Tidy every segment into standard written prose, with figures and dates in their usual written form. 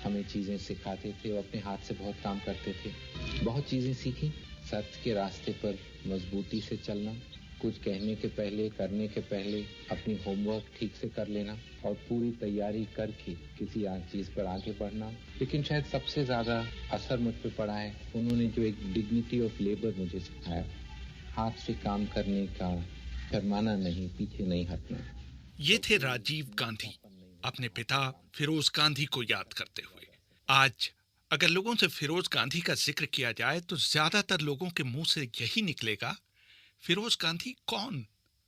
हमें चीज़ें सिखाते थे। वो अपने हाथ से बहुत काम करते थे। बहुत चीज़ें सीखी। सत्य के रास्ते पर मजबूती से चलना, कुछ कहने के पहले, करने के पहले अपनी होमवर्क ठीक से कर लेना और पूरी तैयारी करके किसी चीज़ पर आगे बढ़ना। लेकिन शायद सबसे ज़्यादा असर मुझ पर पड़ा है उन्होंने जो एक डिग्निटी ऑफ लेबर मुझे सिखाया, हाथ से काम करने का, शर्माना नहीं, पीछे नहीं हटना। ये थे राजीव गांधी, अपने पिता फिरोज गांधी को याद करते हुए। आज अगर लोगों से फिरोज गांधी का जिक्र किया जाए तो ज्यादातर लोगों के मुंह से यही निकलेगा, फिरोज गांधी कौन?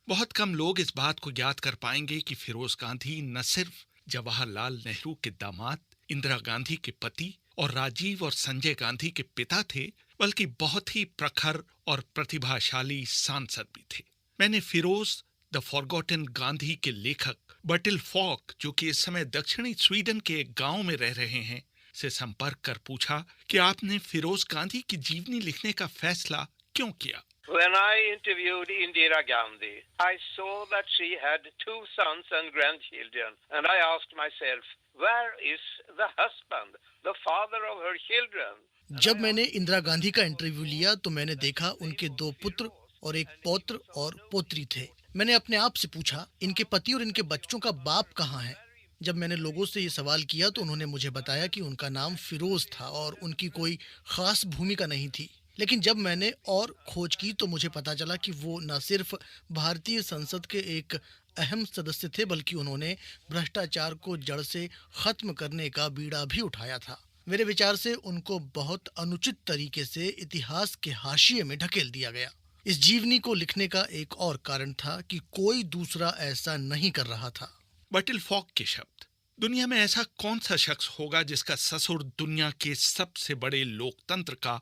बहुत कम लोग इस बात को याद कर पाएंगे कि फिरोज गांधी न सिर्फ जवाहरलाल नेहरू के दामाद, इंदिरा गांधी के पति और राजीव और संजय गांधी के पिता थे, बल्कि बहुत ही प्रखर और प्रतिभाशाली सांसद भी थे। मैंने फिरोज द फॉरगॉटन गांधी के लेखक बर्टिल फॉक, जो कि इस समय दक्षिणी स्वीडन के एक गांव में रह रहे हैं, से संपर्क कर पूछा कि आपने फिरोज गांधी की जीवनी लिखने का फैसला क्यों किया। When I interviewed Indira Gandhi, I saw that she had 2 sons and grandchildren, and I asked myself, where is the husband, the father of her children? जब मैंने इंदिरा गांधी का इंटरव्यू लिया तो मैंने देखा उनके 2 पुत्र और एक पौत्र और पोत्री थे। मैंने अपने आप से पूछा, इनके पति और इनके बच्चों का बाप कहाँ है? जब मैंने लोगों से ये सवाल किया तो उन्होंने मुझे बताया कि उनका नाम फिरोज था और उनकी कोई खास भूमिका नहीं थी। लेकिन जब मैंने और खोज की तो मुझे पता चला कि वो न सिर्फ भारतीय संसद के एक अहम सदस्य थे, बल्कि उन्होंने भ्रष्टाचार को जड़ से खत्म करने का बीड़ा भी उठाया था। मेरे विचार से उनको बहुत अनुचित तरीके से इतिहास के हाशिए में ढकेल दिया गया। इस जीवनी को लिखने का एक और कारण था कि कोई दूसरा ऐसा नहीं कर रहा था। बर्टिल फॉक के शब्द, दुनिया में ऐसा कौन सा शख्स होगा जिसका ससुर दुनिया के सबसे बड़े लोकतंत्र का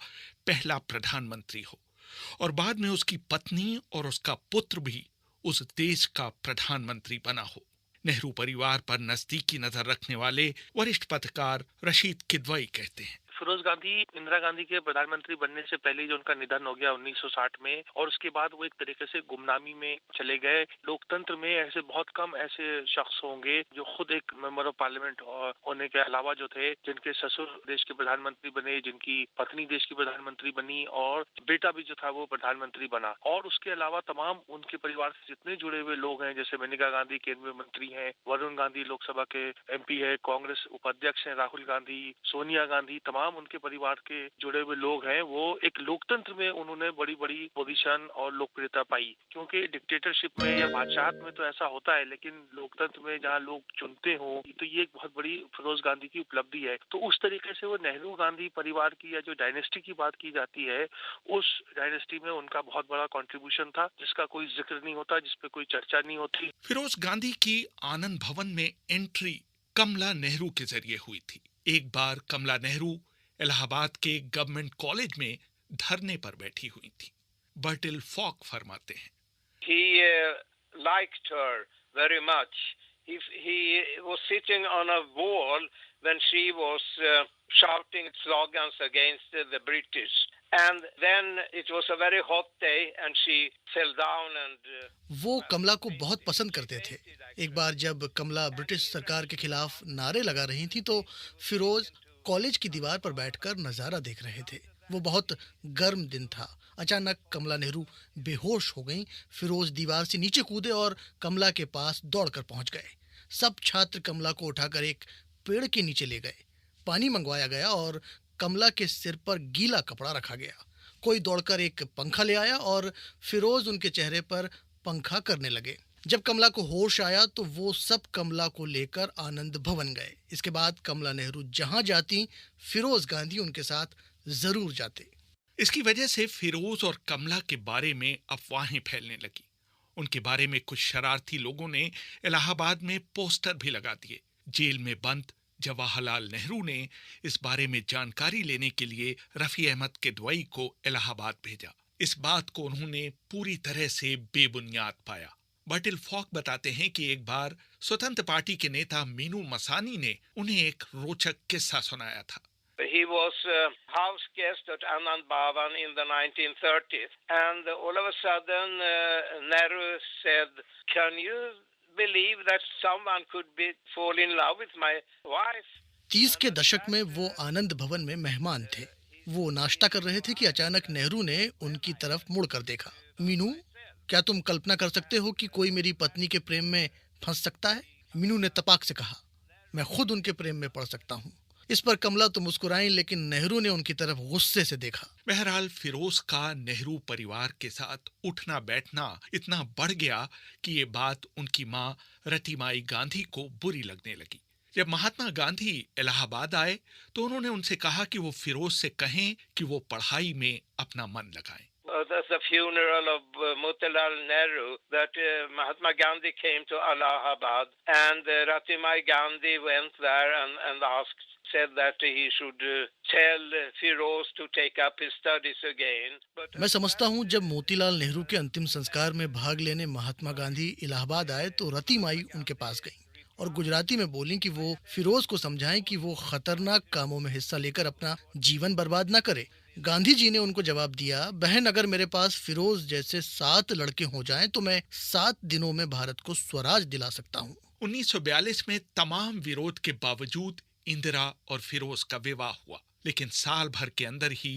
पहला प्रधानमंत्री हो और बाद में उसकी पत्नी और उसका पुत्र भी उस देश का प्रधानमंत्री बना हो। नेहरू परिवार पर नजदीकी नजर रखने वाले वरिष्ठ पत्रकार रशीद किदवई कहते हैं, फिरोज गांधी इंदिरा गांधी के प्रधानमंत्री बनने से पहले जो उनका निधन हो गया 1960 में, और उसके बाद वो एक तरीके से गुमनामी में चले गए। लोकतंत्र में ऐसे बहुत कम ऐसे शख्स होंगे जो खुद एक मेंबर ऑफ पार्लियामेंट होने के अलावा जो थे, जिनके ससुर देश के प्रधानमंत्री बने, जिनकी पत्नी देश की प्रधानमंत्री बनी और बेटा भी जो था वो प्रधानमंत्री बना। और उसके अलावा तमाम उनके परिवार से जितने जुड़े हुए लोग हैं, जैसे मेनका गांधी केंद्रीय मंत्री हैं, वरुण गांधी लोकसभा के MP है, कांग्रेस उपाध्यक्ष हैं राहुल गांधी, सोनिया गांधी, तमाम उनके परिवार के जुड़े हुए लोग हैं। वो एक लोकतंत्र में उन्होंने बड़ी बड़ी पोजीशन और लोकप्रियता पाई, क्योंकि डिक्टेटरशिप में या बादशाहत में तो ऐसा होता है, लेकिन लोकतंत्र में जहां लोग चुनते हो, तो ये एक बहुत बड़ी फिरोज गांधी की उपलब्धि है। तो उस तरीके से वो नेहरू गांधी परिवार की या जो डायनेस्टी की बात की जाती है, उस डायनेस्टी में उनका बहुत बड़ा कंट्रीब्यूशन था, जिसका कोई जिक्र नहीं होता, जिसपे कोई चर्चा नहीं होती। फिरोज गांधी की आनंद भवन में एंट्री कमला नेहरू के जरिए हुई थी। एक बार कमला नेहरू इलाहाबाद के गवर्नमेंट कॉलेज में धरने पर बैठी हुई थी। बर्टिल फॉक फरमाते हैं, He liked her very much. He was sitting on a wall when she was shouting slogans against the British. And then it was a very hot day and she fell down and वो कमला को बहुत पसंद करते थे। एक बार जब कमला British सरकार के खिलाफ नारे लगा रही थी तो फिरोज कॉलेज की दीवार पर बैठकर नजारा देख रहे थे। वो बहुत गर्म दिन था। अचानक कमला नेहरू बेहोश हो गईं। फिरोज दीवार से नीचे कूदे और कमला के पास दौड़कर पहुंच गए। सब छात्र कमला को उठाकर एक पेड़ के नीचे ले गए। पानी मंगवाया गया और कमला के सिर पर गीला कपड़ा रखा गया। कोई दौड़कर एक पंखा ले आया और फिरोज उनके चेहरे पर पंखा करने लगे। जब कमला को होश आया तो वो सब कमला को लेकर आनंद भवन गए। इसके बाद कमला नेहरू जहां जाती, फिरोज गांधी उनके साथ जरूर जाते। इसकी वजह से फिरोज और कमला के बारे में अफवाहें फैलने लगी। उनके बारे में कुछ शरारती लोगों ने इलाहाबाद में पोस्टर भी लगा दिए। जेल में बंद जवाहरलाल नेहरू ने इस बारे में जानकारी लेने के लिए रफी अहमद किदवई को इलाहाबाद भेजा। इस बात को उन्होंने पूरी तरह से बेबुनियाद पाया। बर्टिल फॉक बताते हैं कि एक बार स्वतंत्र पार्टी के नेता मीनू मसानी ने उन्हें एक रोचक किस्सा सुनाया था। He was house guest at Anand Bhavan in the 1930s, and all of a sudden Nehru said, "Can you believe that someone could fall in love with my wife?" 30 के दशक में वो आनंद भवन में मेहमान थे। वो नाश्ता कर रहे थे कि अचानक नेहरू ने उनकी तरफ मुड़कर देखा। मीनू, क्या तुम कल्पना कर सकते हो कि कोई मेरी पत्नी के प्रेम में फंस सकता है? मीनू ने तपाक से कहा, मैं खुद उनके प्रेम में पड़ सकता हूँ। इस पर कमला तो मुस्कुराई, लेकिन नेहरू ने उनकी तरफ गुस्से से देखा। बहरहाल फिरोज का नेहरू परिवार के साथ उठना बैठना इतना बढ़ गया कि ये बात उनकी माँ रतिमाई गांधी को बुरी लगने लगी। जब महात्मा गांधी इलाहाबाद आए तो उन्होंने उनसे कहा कि वो फिरोज से कहें कि वो पढ़ाई में अपना मन लगाएं। That's the funeral of Motilal Nehru, that Mahatma Gandhi came to Allahabad, and Ratimai Gandhi went there and said that he should tell Firoz to take up his studies again. मैं समझता हूँ जब मोतीलाल नेहरू के अंतिम संस्कार में भाग लेने महात्मा गांधी इलाहाबाद आए तो रतिमाई उनके पास गई और गुजराती में बोली कि वो फिरोज को समझाएं कि वो खतरनाक कामों में हिस्सा लेकर अपना जीवन बर्बाद न करे। गांधी जी ने उनको जवाब दिया, बहन, अगर मेरे पास फिरोज जैसे 7 लड़के हो जाएं तो मैं 7 दिनों में भारत को स्वराज दिला सकता हूँ। 1942 में तमाम विरोध के बावजूद इंदिरा और फिरोज का विवाह हुआ, लेकिन साल भर के अंदर ही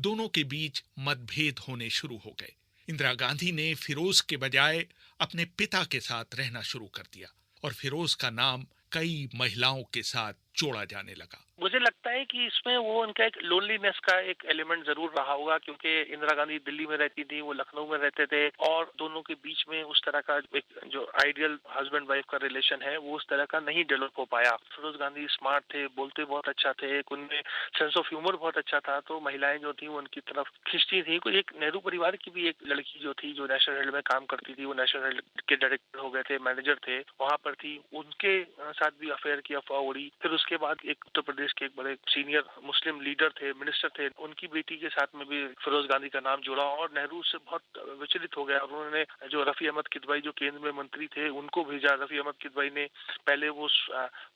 दोनों के बीच मतभेद होने शुरू हो गए। इंदिरा गांधी ने फिरोज के बजाय अपने पिता के साथ रहना शुरू कर दिया और फिरोज का नाम कई महिलाओं के साथ जोड़ा जाने लगा। मुझे लगता है कि इसमें वो उनका एक लोनलीनेस का एक एलिमेंट जरूर रहा होगा, क्योंकि इंदिरा गांधी दिल्ली में रहती थी, वो लखनऊ में रहते थे, और दोनों के बीच में उस तरह का एक जो आइडियल हस्बैंड वाइफ का रिलेशन है वो उस तरह का नहीं डेवलप हो पाया। फिरोज गांधी स्मार्ट थे, बोलते बहुत अच्छा थे, उनमें सेंस ऑफ ह्यूमर बहुत अच्छा था, तो महिलाएं जो थी वो उनकी तरफ खिंचती थी। कोई एक नेहरू परिवार की भी एक लड़की जो थी जो नेशनल हेल्थ में काम करती थी, वो नेशनल हेल्थ के डायरेक्टर हो गए थे, मैनेजर थे, वहां पर थी, उनके साथ भी अफेयर की अफवाह उड़ी। फिर उसके बाद एक उत्तर प्रदेश के एक बड़े सीनियर मुस्लिम लीडर थे, मिनिस्टर थे, उनकी बेटी के साथ में भी फिरोज गांधी का नाम जुड़ा और नेहरू से बहुत विचलित हो गया। और उन्होंने जो रफी अहमद किदवाई जो केंद्र में मंत्री थे उनको भेजा। रफी अहमद किदवाई ने पहले वो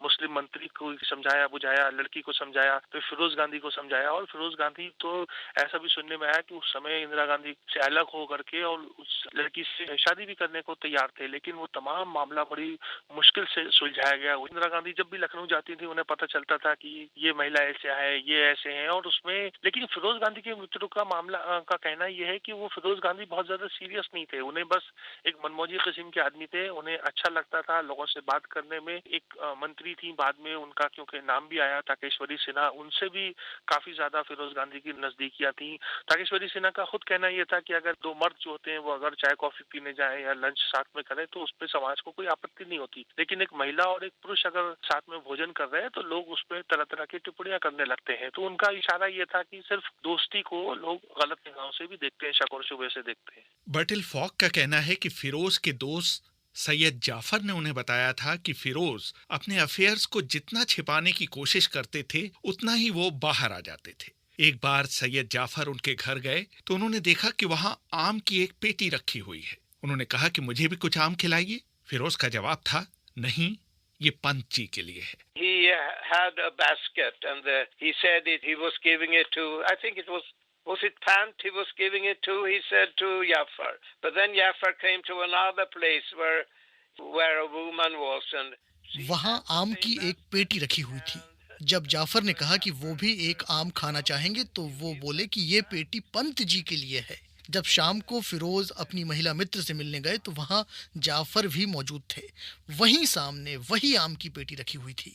मुस्लिम मंत्री को समझाया बुझाया, लड़की को समझाया, फिर फिरोज गांधी को समझाया, और फिरोज गांधी तो ऐसा भी सुनने में आया कि उस समय इंदिरा गांधी से अलग हो करके और उस लड़की से शादी भी करने को तैयार थे, लेकिन वो तमाम मामला बड़ी मुश्किल से सुलझाया गया। इंदिरा गांधी जब भी लखनऊ जाती थी उन्हें पता चलता था कि ये महिला ऐसे है, ये ऐसे हैं, और उसमें लेकिन फिरोज गांधी के मृत्यु का मामला का कहना ये है कि वो फिरोज गांधी बहुत ज्यादा सीरियस नहीं थे, उन्हें बस एक मनमौजी किस्म के आदमी थे, उन्हें अच्छा लगता था लोगों से बात करने में। एक मंत्री थी बाद में उनका क्योंकि नाम भी आया ताकेश्वरी सिन्हा, उनसे भी काफी ज्यादा फिरोज गांधी की नजदीकियां थी। ताकेश्वरी सिन्हा का खुद कहना यह था कि अगर दो मर्द जो होते हैं वो अगर चाय कॉफी पीने जाए या लंच साथ में करें तो उस पर समाज को कोई आपत्ति नहीं होती, लेकिन एक महिला और एक पुरुष अगर साथ में भोजन कर रहे हैं तो लोग उस पर तरह तरह की टिप्पणियां करने लगते हैं। तो उनका इशारा ये था कि सिर्फ दोस्ती को लोग गलत निगाहों से भी देखते हैं, शक और शुबे से देखते हैं। बर्टिल फॉक का कहना है कि फिरोज के दोस्त सैयद जाफर ने उन्हें बताया था कि फिरोज अपने अफेयर्स को जितना छिपाने की कोशिश करते थे उतना ही वो बाहर आ जाते थे। एक बार सैयद जाफर उनके घर गए तो उन्होंने देखा कि वहां आम की एक पेटी रखी हुई है। उन्होंने कहा कि मुझे भी कुछ आम खिलाइए। फिरोज का जवाब था, नहीं, ये पंत जी के लिए है। He had a basket and he said he was giving it to, I think it was it Pant he was giving it to, he said to Jafar. But then Jafar came to another place where a woman was and वहाँ आम की एक पेटी रखी हुई थी। जब जाफर ने कहा कि वो भी एक आम खाना चाहेंगे तो वो बोले कि ये पेटी पंत जी के लिए है। जब शाम को फिरोज अपनी महिला मित्र से मिलने गए तो वहाँ जाफर भी मौजूद थे। वहीं सामने वही आम की पेटी रखी हुई थी।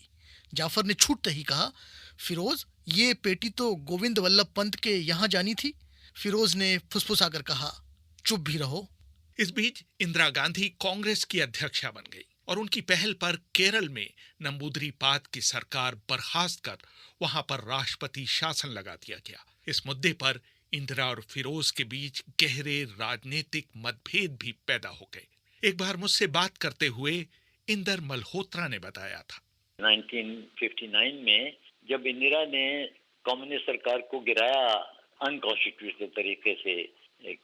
जाफर ने छूटते ही कहा, फिरोज, ये पेटी तो गोविंद वल्लभ पंत के यहाँ जानी थी। फिरोज ने फुसफुसाकर कहा, चुप भी रहो। इस बीच इंदिरा गांधी कांग्रेस की अध्यक्षा बन गई और उनकी पहल पर केरल में नंबूदरीपाद की सरकार बर्खास्त कर वहां पर राष्ट्रपति शासन लगा दिया गया। इस मुद्दे पर इंदिरा और फिरोज के बीच गहरे राजनीतिक मतभेद भी पैदा हो गए। एक बार मुझसे बात करते हुए इंदर मल्होत्रा ने बताया था, 1959 में जब इंदिरा ने कम्युनिस्ट सरकार को गिराया अनकॉन्स्टिट्यूशनल तरीके से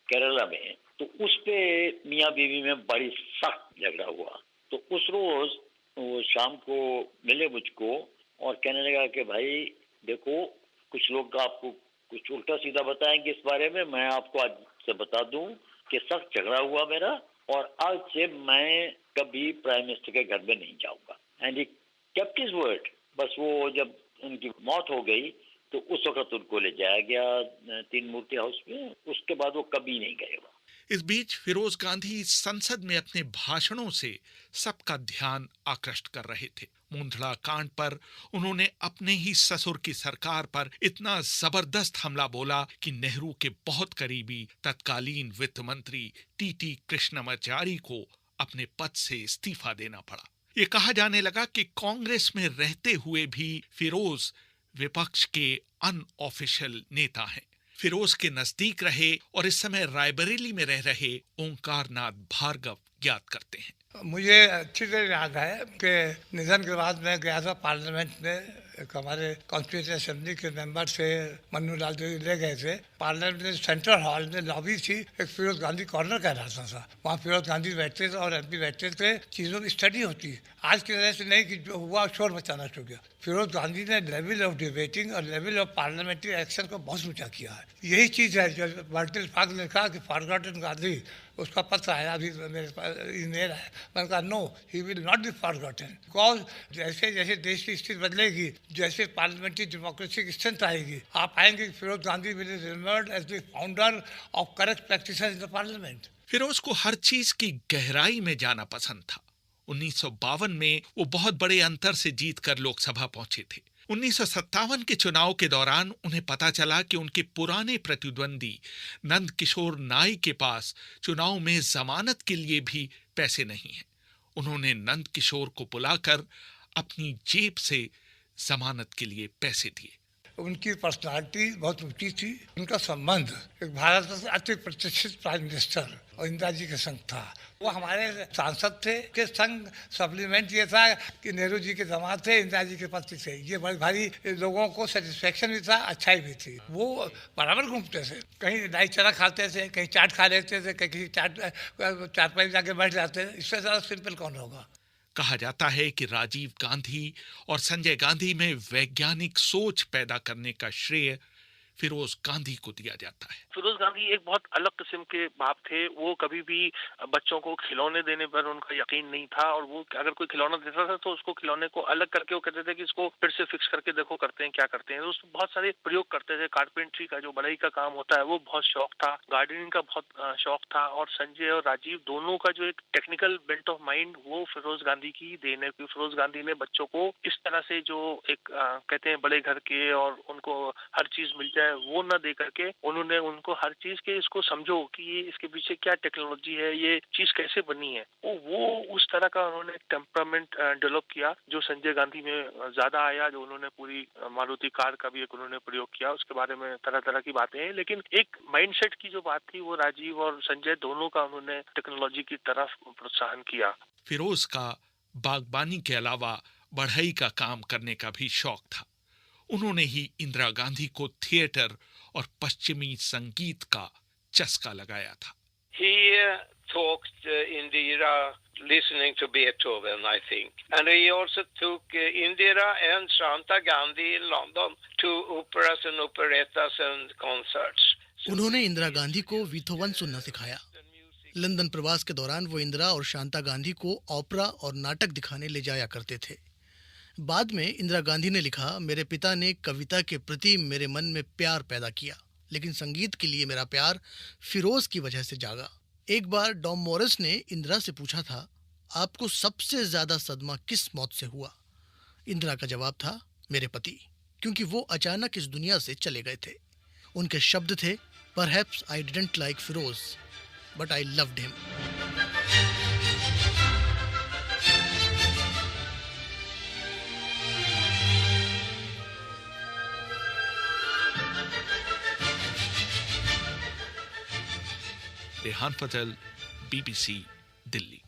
केरला में, तो उस पे मियाँ बीवी में बड़ी सख्त झगड़ा हुआ। तो उस रोज वो शाम को मिले मुझको और कहने लगा कि भाई देखो, कुछ लोग आपको कुछ उल्टा सीधा बताएंगे इस बारे में, मैं आपको आज से बता दूं कि सख्त झगड़ा हुआ मेरा और आज से मैं कभी प्राइम मिनिस्टर के घर में नहीं जाऊंगा। And he kept his word. बस वो जब उनकी मौत हो गई तो उस वक्त उनको ले जाया गया तीन मूर्ति हाउस में, उसके बाद वो कभी नहीं गए। इस बीच फिरोज गांधी संसद में अपने भाषणों से सबका ध्यान आकृष्ट कर रहे थे। मुंदड़ा कांड पर उन्होंने अपने ही ससुर की सरकार पर इतना जबरदस्त हमला बोला कि नेहरू के बहुत करीबी तत्कालीन वित्त मंत्री टी.टी. कृष्णमाचारी को अपने पद से इस्तीफा देना पड़ा। ये कहा जाने लगा कि कांग्रेस में रहते हुए भी फिरोज विपक्ष के अनऑफिशियल नेता हैं। फिरोज के नजदीक रहे और इस समय रायबरेली में रह रहे ओंकारनाथ भार्गव याद करते हैं। मुझे अच्छी तरह याद है कि निधन के बाद मैं गया था पार्लियामेंट में, एक हमारे कॉन्स्टिट्यूएंट असेंबली के मेंबर से मन्नू लाल जी ले गए थे। पार्लियामेंट में सेंट्रल हॉल में लॉबी थी, एक फिरोज गांधी कॉर्नर कहलाता था, वहाँ फिरोज गांधी बैठते थे और एमपी बैठते थे, चीज़ों की स्टडी होती है। आज की तरह से नहीं कि जो हुआ शोर मचाना शुरू किया। फिरोज गांधी ने लेवल ऑफ डिबेटिंग और लेवल ऑफ पार्लियामेंट्री एक्शन को बहुत ऊंचा किया है। यही चीज़ है जो बर्टिल पार्क ने कहा कि फॉरगॉटन गांधी, उसका पत्र आया अभी मेरे पास ईमेल है, मैंने कहा no he will not be forgotten, because जैसे जैसे देश की स्थिति बदलेगी, जैसे पार्लियामेंट्री डेमोक्रेसी की स्ट्रेंथ आएगी, आप आएंगे कि Feroze Gandhi will remembered as the founder of correct practices in the Parliament. Feroze को हर चीज की गहराई में जाना पसंद था। 1952 में वो बहुत बड़े अंतर से जीतकर लोकसभा पहुंचे थे। 1957 के चुनाव के दौरान उन्हें पता चला कि उनके पुराने प्रतिद्वंदी नंद किशोर नाई के पास चुनाव में जमानत के लिए भी पैसे नहीं हैं। उन्होंने नंद किशोर को बुलाकर अपनी जेब से जमानत के लिए पैसे दिए। उनकी पर्सनालिटी बहुत ऊंची थी। उनका संबंध एक भारत का अति प्रतिष्ठित प्राइम मिनिस्टर और इंदिरा जी के संग था। वो हमारे सांसद थे के संग सप्लीमेंट ये था कि नेहरू जी के दामाद थे, इंदिरा जी के पति थे। ये बड़ी भारी लोगों को सेटिस्फेक्शन भी था, अच्छाई भी थी। वो बराबर घूमते थे, कहीं लाई चना खाते थे, कहीं चाट खा लेते थे, कहीं चाट पर जाके बैठ जाते थे। इससे ज़्यादा सिंपल कौन होगा। कहा जाता है कि राजीव गांधी और संजय गांधी में वैज्ञानिक सोच पैदा करने का श्रेय फिरोज गांधी को दिया जाता है। फिरोज गांधी एक बहुत अलग किस्म के बाप थे। वो कभी भी बच्चों को खिलौने देने पर उनका यकीन नहीं था, और वो अगर कोई खिलौना देता था तो उसको खिलौने को अलग करके वो कहते थे कि इसको फिर से फिक्स करके देखो करते हैं क्या करते हैं। उसमें बहुत सारे प्रयोग करते थे। कारपेंट्री का जो बढ़ई का काम होता है वो बहुत शौक था, गार्डनिंग का बहुत शौक था, और संजय और राजीव दोनों का जो एक टेक्निकल बेंट ऑफ माइंड वो फिरोज गांधी की देन है। फिरोज गांधी ने बच्चों को इस तरह से जो एक कहते हैं बड़े घर के और उनको हर चीज मिल जाए वो न दे करके उन्होंने उनको हर चीज के इसको समझो कि ये इसके पीछे क्या टेक्नोलॉजी है, ये चीज कैसे बनी है। वो उस तरह का उन्होंने टेम्परामेंट डेवलप किया जो संजय गांधी में ज्यादा आया। जो उन्होंने पूरी मारुति कार का भी एक उन्होंने प्रयोग किया, उसके बारे में तरह तरह की बातें हैं। लेकिन एक माइंडसेट की जो बात थी वो राजीव और संजय दोनों का उन्होंने टेक्नोलॉजी की तरफ प्रोत्साहन किया। फिरोज का बागबानी के अलावा बढ़ई का काम करने का भी शौक था। उन्होंने ही इंदिरा गांधी को थिएटर और पश्चिमी संगीत का चस्का लगाया था। He talked Indira listening to Beethoven, I think. And he also took Indira and Shanta Gandhi in London to operas and operettas and concerts. उन्होंने इंदिरा गांधी को बीथोवन सुनना सिखाया। लंदन प्रवास के दौरान वो इंदिरा और शांता गांधी को ओपेरा और नाटक दिखाने ले जाया करते थे। बाद में इंदिरा गांधी ने लिखा, मेरे पिता ने कविता के प्रति मेरे मन में प्यार पैदा किया, लेकिन संगीत के लिए मेरा प्यार फिरोज की वजह से जागा। एक बार डॉम मॉरिस ने इंदिरा से पूछा था, आपको सबसे ज्यादा सदमा किस मौत से हुआ? इंदिरा का जवाब था, मेरे पति, क्योंकि वो अचानक इस दुनिया से चले गए थे। उनके शब्द थे, perhaps I didn't like Feroze but I loved him. Rehan Fazal, BBC, Delhi.